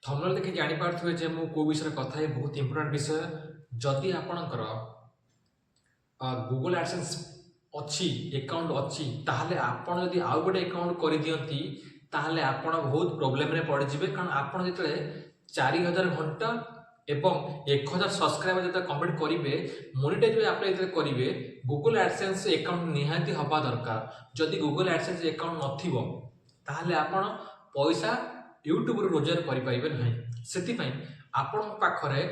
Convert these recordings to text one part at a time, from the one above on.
Thumbnail देखि जानि पारथुबे जे मु को विषय कथा है बहुत इंपोर्टेंट विषय जदि आपणकर गूगल एडसेंस अच्छी अकाउंट अच्छी ताहले आपण यदि आउ गोटे अकाउंट कर दियंती ताहले आपण बहुत प्रॉब्लम रे पड़ जिवे कारण आपण जतले 4000 घंटा एवं 1000 सब्सक्राइबर जब कंप्लीट करेंगे मोनेटाइज भी अप्लाई जब करेंगे गूगल एडसेंस अकाउंट निहाती हवा दरकार जदि गूगल एडसेंस अकाउंट नथिबो ताहले आपण पैसा यूट्यूब रे रोजगार करि पाइबे नहीं सेति आपण पाखरे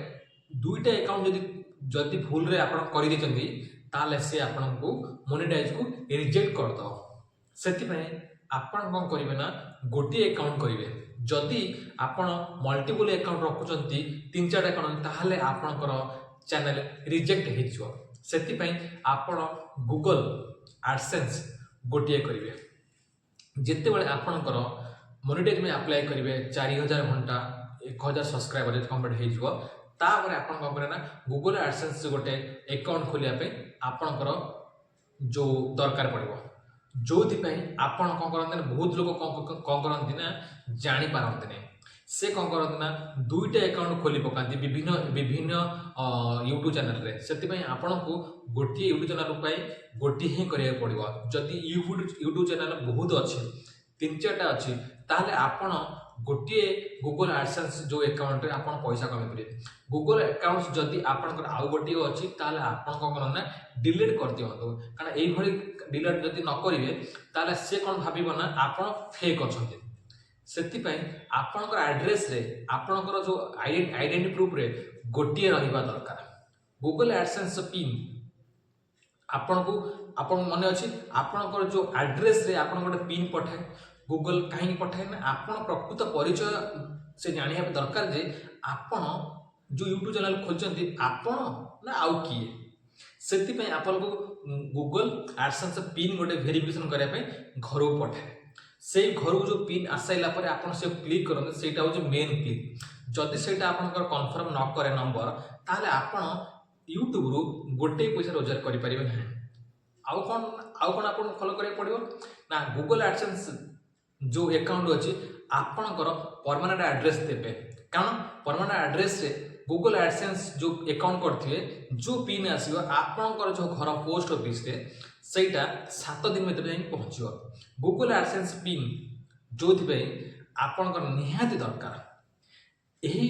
दुईटा अकाउंट जदि जदि भूल रे आपण करि देचंदी ताले से आपण को मोनेटाइज को रिजेक्ट कर दो सेति आपण कोन करिवे ना गोटी अकाउंट करिवे जदि आपण मल्टीपल अकाउंट रखुचंती 3-4 अकाउंट ताहले आपणकर चैनल रिजेक्ट हेजिवो सेति आपण गूगल एडसेंस गोटी करिवे जेते बेले आपणकर मोनेटाइज में अप्लाई करेंगे 4000 घंटा 1000 सब्सक्राइबर कंप्लीट हो तापर आप गूगल एडसेंस गोटे अकाउंट खोलिया आपणकर जो दरकार पड़ो जो आपण कौन करते बहुत लोग कौन करती ना जापारती नहीं से कौन करते ना दुईटा अकाउंट खोली पकाती विभिन्न विभिन्न यूट्यूब चैनल से आपन को गोटे यूट्यूब चैनल गोटे ही करा पड़ो जदि यूट्यूब चैनल बहुत अच्छे 3-4टा अच्छी ताहले आपण गोटे गूगल एडसेंस जो अकाउंट रे आपण पैसा कमाई पारे गूगल अकाउंट जदि आपनकर आउ गोटे अच्छी ताहले आपण कोन करना डिलीट कर दियंतु कारण एई भली डिलीट जदि न करिवे ताहले से कोन भाबिबो ना आपण फेक अछंती सेति आपनकर एड्रेस रे आपनकर जो आइडेंटिटी प्रूफ रे गोटे रहिबा दरकार गूगल एडसेंस पिन आपण को आपण मन अच्छी आपनकर जो एड्रेस रे आपण गोटे पिन पठाए गूगल कहीं पठाए ना आपण प्रकृत परिचय से जानिया दरकार जे आपण जो यूट्यूब चैनल खोलचंती आपण ना आउ किए सेति आपन को गूगल एडसेंस पिन गोटे वेरिफिकेशन करिया पे घर को पठाए से घर को जो पिन आसाइला परे आपण से क्लिक करन सेटा हो मेन क्लिक जदि सेटा आपनकर कंफर्म न करे नंबर ताले आपण यूट्यूब रु गोटे पैसा रोजगार करि परिबे नहीं आउ कौन आपन फॉलो करिया पड़िबो ना गूगल एडसेंस जो अकाउंट अच्छी आपणकर परमानेंट एड्रेस देते कारण परमानेंट एड्रेस रे गूगल एडसेंस जो अकाउंट करथिबे जो पिन आसीबो आपणकर जो घर पोस्ट ऑफिस रे सेटा 7 दिन में जाई पहुंचीबो गूगल एडसेंस पिन जो थिबे आपणकर निहाती दरकार एही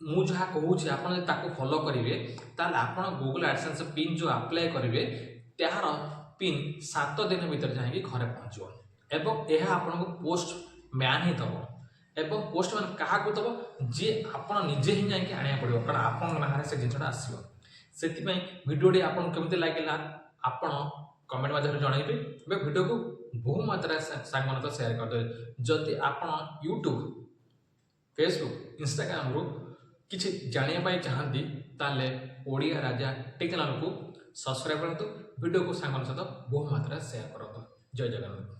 मु जहा कहूची आपण ताको फॉलो करिवे ताल आपण गूगल एडसेंस पिन जो अप्लाई करिवे त्यार पिन 7 दिन भीतर जाई घरे पहुंचीबो एवं यह आपन को पोस्ट मैन ही दब एवं पोस्ट मैन क्या दब जे आपन निजे ही जाकि आने पड़ो कारण आपन नारे से जिनटा आसो से भिडियोटी आपन केमती लगे आपन कमेंट माध्यम जनइबे भिडियो को बहु मात्रा सांग मन शेयर करदे जदि आपन यूट्यूब फेसबुक इंस्टाग्राम रु किछि जानिया पाई चाहती ताले ओडिया राजा टेक चैनल को सब्सक्राइब करतु वीडियो को सांग मन सहित बहु मात्रा शेयर करतु जय जगन्नाथ।